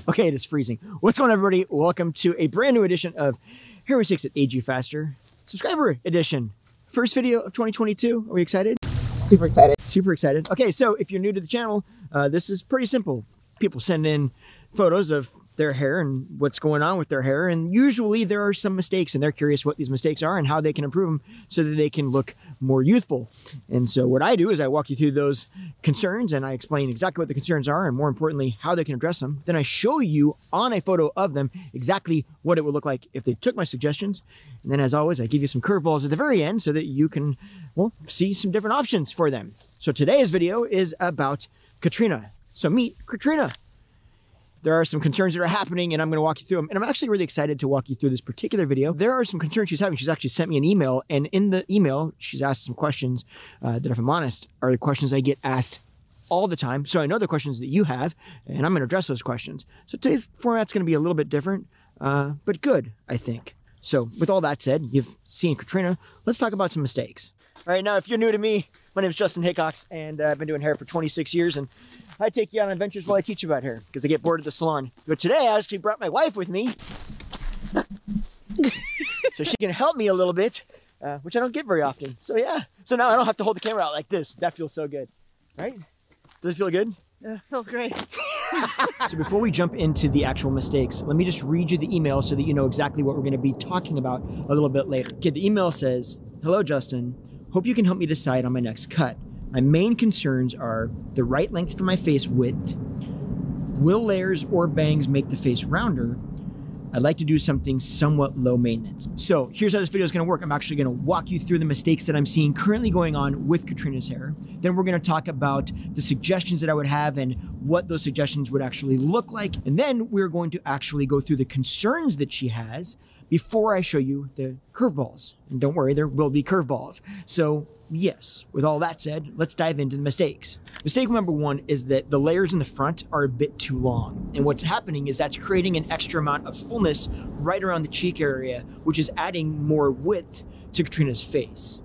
Okay, it is freezing. What's going on, everybody? Welcome to a brand new edition of Here We Six at Age You Faster, subscriber edition. First video of 2022. Are we excited? Super excited. Super excited. Okay, so if you're new to the channel, this is pretty simple. People send in photos of their hair and what's going on with their hair, and usually there are some mistakes, and they're curious what these mistakes are and how they can improve them so that they can look more youthful. And so what I do is I walk you through those concerns and I explain exactly what the concerns are and, more importantly, how they can address them. Then I show you on a photo of them exactly what it would look like if they took my suggestions. And then, as always, I give you some curveballs at the very end so that you can, well, see some different options for them. So today's video is about Katrina. So meet Katrina. There are some concerns that are happening, and I'm going to walk you through them. And I'm actually really excited to walk you through this particular video. There are some concerns she's having. She's actually sent me an email, and in the email, she's asked some questions that, if I'm honest, are the questions I get asked all the time. So I know the questions that you have, and I'm going to address those questions. So today's format's going to be a little bit different, but good, I think. So with all that said, you've seen Katrina. Let's talk about some mistakes. All right, now, if you're new to me, my name is Justin Hickox, and I've been doing hair for 26 years, and I take you on adventures while I teach you about hair, because I get bored at the salon. But today, I actually brought my wife with me, so she can help me a little bit, which I don't get very often. So yeah, so now I don't have to hold the camera out like this. That feels so good, right? Does it feel good? Yeah, feels great. So before we jump into the actual mistakes, let me just read you the email so that you know exactly what we're going to be talking about a little bit later. Okay, the email says, "Hello, Justin. Hope you can help me decide on my next cut. My main concerns are the right length for my face width. Will layers or bangs make the face rounder? I'd like to do something somewhat low maintenance." So here's how this video is going to work. I'm actually going to walk you through the mistakes that I'm seeing currently going on with Katrina's hair. Then we're going to talk about the suggestions that I would have and what those suggestions would actually look like. And then we're going to actually go through the concerns that she has before I show you the curveballs. And don't worry, there will be curveballs. So yes, with all that said, let's dive into the mistakes. Mistake number one is that the layers in the front are a bit too long. And what's happening is that's creating an extra amount of fullness right around the cheek area, which is adding more width to Katrina's face.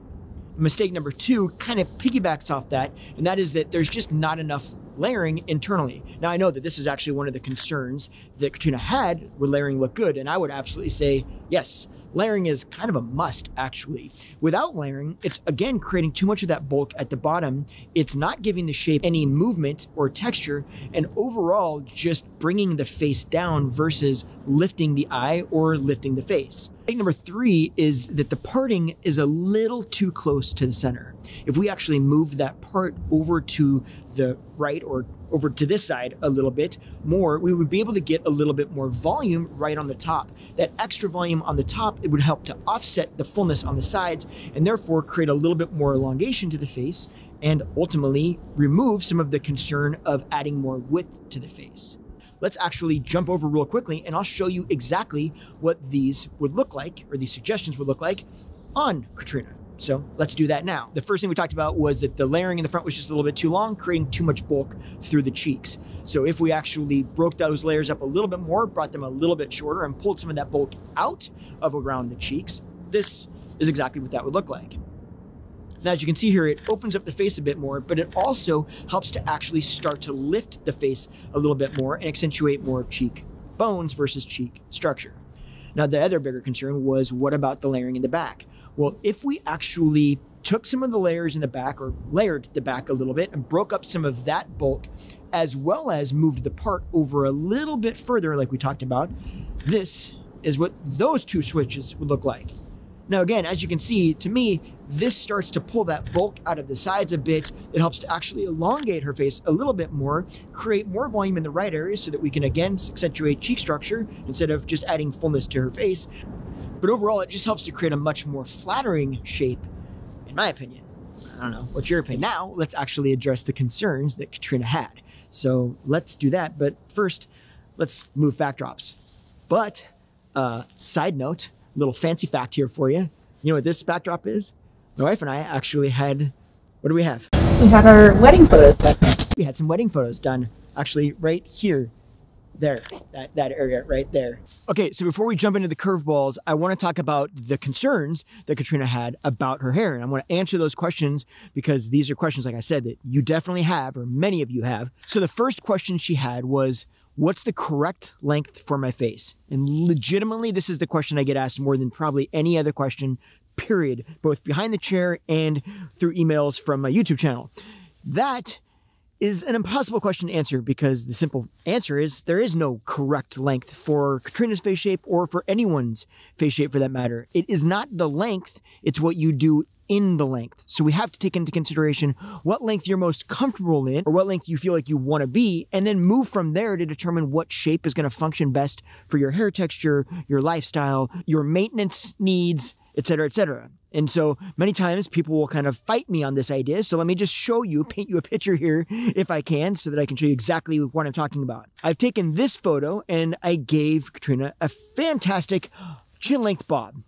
Mistake number two kind of piggybacks off that, and that is that there's just not enough layering internally. Now, I know that this is actually one of the concerns that Katrina had. Would layering look good? And I would absolutely say yes. Layering is kind of a must, actually. Without layering, it's again creating too much of that bulk at the bottom. It's not giving the shape any movement or texture, and overall just bringing the face down versus lifting the eye or lifting the face. Mistake number three is that the parting is a little too close to the center. If we actually moved that part over to the right or over to this side a little bit more, we would be able to get a little bit more volume right on the top. That extra volume on the top, it would help to offset the fullness on the sides and therefore create a little bit more elongation to the face and ultimately remove some of the concern of adding more width to the face. Let's actually jump over real quickly and I'll show you exactly what these would look like, or these suggestions would look like on Katrina. So let's do that now. The first thing we talked about was that the layering in the front was just a little bit too long, creating too much bulk through the cheeks. So if we actually broke those layers up a little bit more, brought them a little bit shorter and pulled some of that bulk out of around the cheeks, this is exactly what that would look like. Now, as you can see here, it opens up the face a bit more, but it also helps to actually start to lift the face a little bit more and accentuate more of cheek bones versus cheek structure. Now, the other bigger concern was, what about the layering in the back? Well, if we actually took some of the layers in the back, or layered the back a little bit and broke up some of that bulk, as well as moved the part over a little bit further, like we talked about, this is what those two switches would look like. Now, again, as you can see, to me, this starts to pull that bulk out of the sides a bit. It helps to actually elongate her face a little bit more, create more volume in the right areas so that we can, again, accentuate cheek structure instead of just adding fullness to her face. But overall, it just helps to create a much more flattering shape, in my opinion. I don't know, what's your opinion? Now, let's actually address the concerns that Katrina had. So let's do that. But first, let's move backdrops. But, side note, little fancy fact here for you. You know what this backdrop is? My wife and I actually had, what do we have? We had our wedding photos done. We had some wedding photos done, actually right here. There, that area right there. Okay, so before we jump into the curveballs, I want to talk about the concerns that Katrina had about her hair. And I want to answer those questions because these are questions, like I said, that you definitely have, or many of you have. So the first question she had was, What's the correct length for my face? And legitimately, this is the question I get asked more than probably any other question, period, both behind the chair and through emails from my YouTube channel. That is an impossible question to answer because the simple answer is there is no correct length for Katrina's face shape or for anyone's face shape for that matter. It is not the length, it's what you do in the length. So we have to take into consideration what length you're most comfortable in or what length you feel like you want to be, and then move from there to determine what shape is going to function best for your hair texture, your lifestyle, your maintenance needs, etc., etc. And so many times people will kind of fight me on this idea. So let me just paint you a picture here if I can, so that I can show you exactly what I'm talking about. I've taken this photo and I gave Katrina a fantastic chin length bob.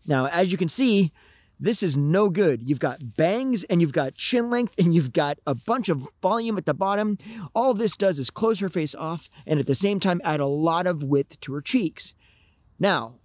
Now, as you can see, this is no good. You've got bangs and you've got chin length and you've got a bunch of volume at the bottom. All this does is close her face off and at the same time add a lot of width to her cheeks. Now,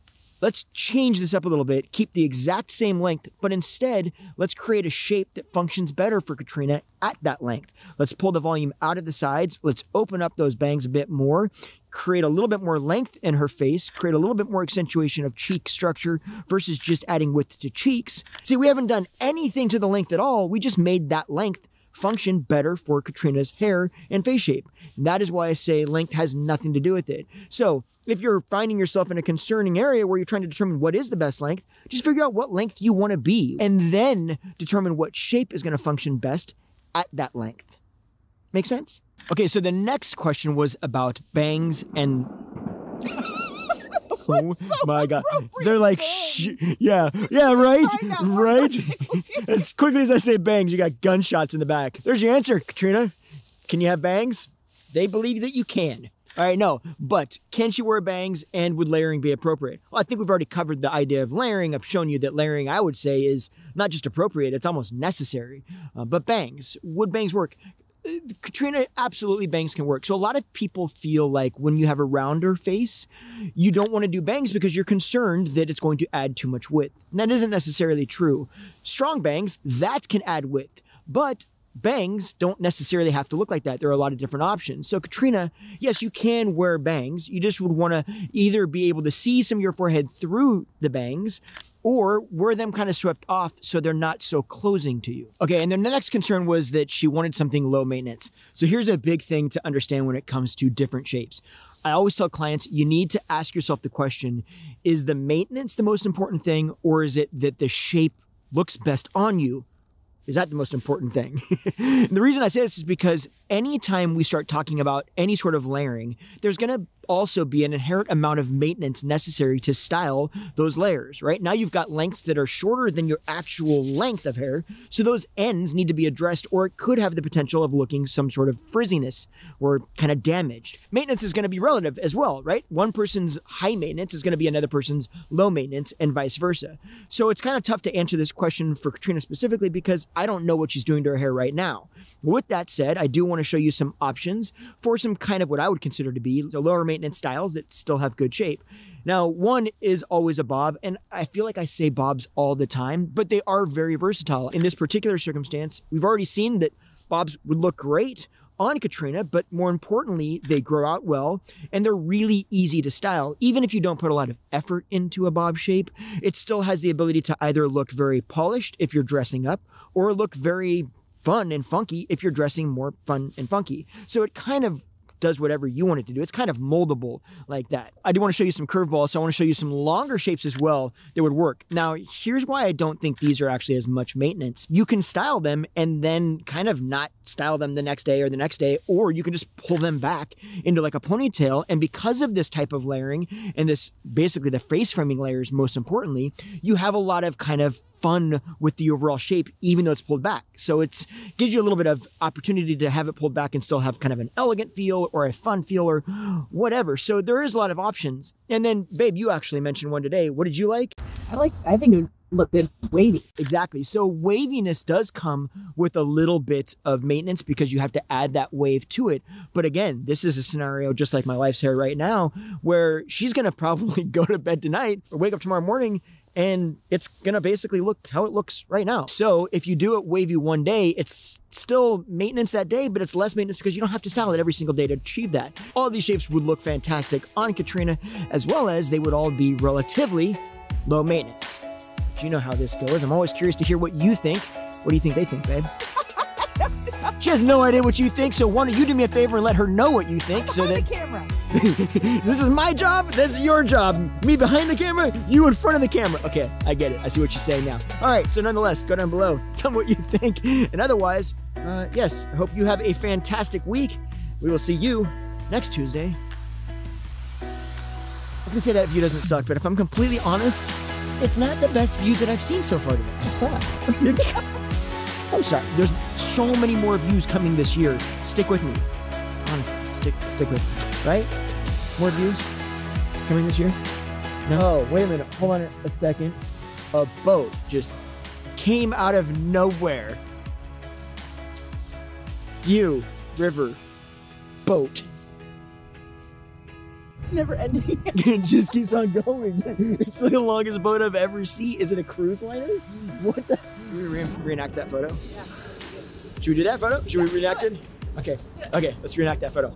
let's change this up a little bit, keep the exact same length, but instead, let's create a shape that functions better for Katrina at that length. Let's pull the volume out of the sides. Let's open up those bangs a bit more, create a little bit more length in her face, create a little bit more accentuation of cheek structure versus just adding width to cheeks. See, we haven't done anything to the length at all. We just made that length function better for Katrina's hair and face shape. And that is why I say length has nothing to do with it. So if you're finding yourself in a concerning area where you're trying to determine what is the best length, just figure out what length you want to be and then determine what shape is going to function best at that length. Make sense? Okay, so the next question was about bangs and... Oh my God. They're like, yeah, right? As quickly as I say bangs, you got gunshots in the back. There's your answer, Katrina. Can you have bangs? They believe that you can. All right, no, but can she wear bangs and would layering be appropriate? Well, I think we've already covered the idea of layering. I've shown you that layering, I would say, is not just appropriate, it's almost necessary. But bangs, would bangs work? Katrina, absolutely bangs can work. So a lot of people feel like when you have a rounder face, you don't want to do bangs because you're concerned that it's going to add too much width. And that isn't necessarily true. Strong bangs, that can add width, but bangs don't necessarily have to look like that. There are a lot of different options. So Katrina, yes, you can wear bangs. You just would want to either be able to see some of your forehead through the bangs or wear them kind of swept off so they're not so closing to you. Okay, and then the next concern was that she wanted something low maintenance. So here's a big thing to understand when it comes to different shapes. I always tell clients, you need to ask yourself the question, is the maintenance the most important thing, or is it that the shape looks best on you? Is that the most important thing? The reason I say this is because anytime we start talking about any sort of layering, there's going to also be an inherent amount of maintenance necessary to style those layers, right? Now you've got lengths that are shorter than your actual length of hair, so those ends need to be addressed, or it could have the potential of looking some sort of frizziness or kind of damaged. Maintenance is going to be relative as well, right? One person's high maintenance is going to be another person's low maintenance and vice versa. So it's kind of tough to answer this question for Katrina specifically because I don't know what she's doing to her hair right now. With that said, I do want to show you some options for some kind of what I would consider to be so lower maintenance styles that still have good shape. Now, one is always a bob, and I feel like I say bobs all the time, but they are very versatile. In this particular circumstance, we've already seen that bobs would look great on Katrina, but more importantly, they grow out well, and they're really easy to style. Even if you don't put a lot of effort into a bob shape, it still has the ability to either look very polished if you're dressing up, or look very fun and funky if you're dressing more fun and funky. So it kind of does whatever you want it to do. It's kind of moldable like that. I do want to show you some curveballs, so I want to show you some longer shapes as well that would work. Now, here's why I don't think these are actually as much maintenance. You can style them and then kind of not style them the next day or the next day, or you can just pull them back into like a ponytail. And because of this type of layering and this basically the face framing layers, most importantly, you have a lot of kind of fun with the overall shape, even though it's pulled back. So it gives you a little bit of opportunity to have it pulled back and still have kind of an elegant feel or a fun feel or whatever. So there is a lot of options. And then, babe, you actually mentioned one today. What did you like? I think it would look good wavy. Exactly. So waviness does come with a little bit of maintenance because you have to add that wave to it. But again, this is a scenario just like my wife's hair right now, where she's going to probably go to bed tonight or wake up tomorrow morning and it's gonna basically look how it looks right now. So if you do it wavy one day, it's still maintenance that day, but it's less maintenance because you don't have to style it every single day to achieve that. All of these shapes would look fantastic on Katrina, as well as they would all be relatively low maintenance. But you know how this goes. I'm always curious to hear what you think. What do you think they think, babe? She has no idea what you think, so why don't you do me a favor and let her know what you think. So that the camera. This is my job, that's your job. Me behind the camera, you in front of the camera. Okay, I get it. I see what you're saying now. All right, so nonetheless, go down below. Tell me what you think. And otherwise, yes, I hope you have a fantastic week. We will see you next Tuesday. I was gonna say that view doesn't suck, but if I'm completely honest, it's not the best view that I've seen so far today. It sucks. I'm sorry. There's so many more views coming this year. Stick with me. Honestly, stick with me. Right? More views coming this year? No. Oh, wait a minute. Hold on a second. A boat just came out of nowhere. View, river, boat. It's never ending. It just keeps on going. It's the longest boat I've ever seen. Is it a cruise liner? What the? Should we reenact that photo? Yeah. Should we do that photo? Should we reenact it? Okay. Okay, let's reenact that photo.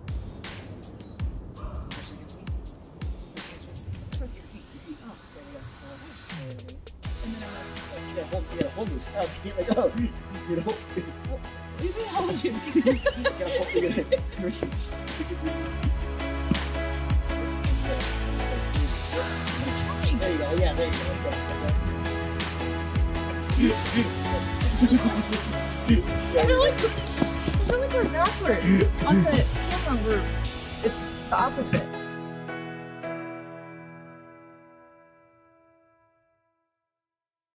Hold me. Oh, can't let go. You know, You can hold you. There you go. Yeah, there you go. I feel like we're backwards. On the camera, it's the opposite.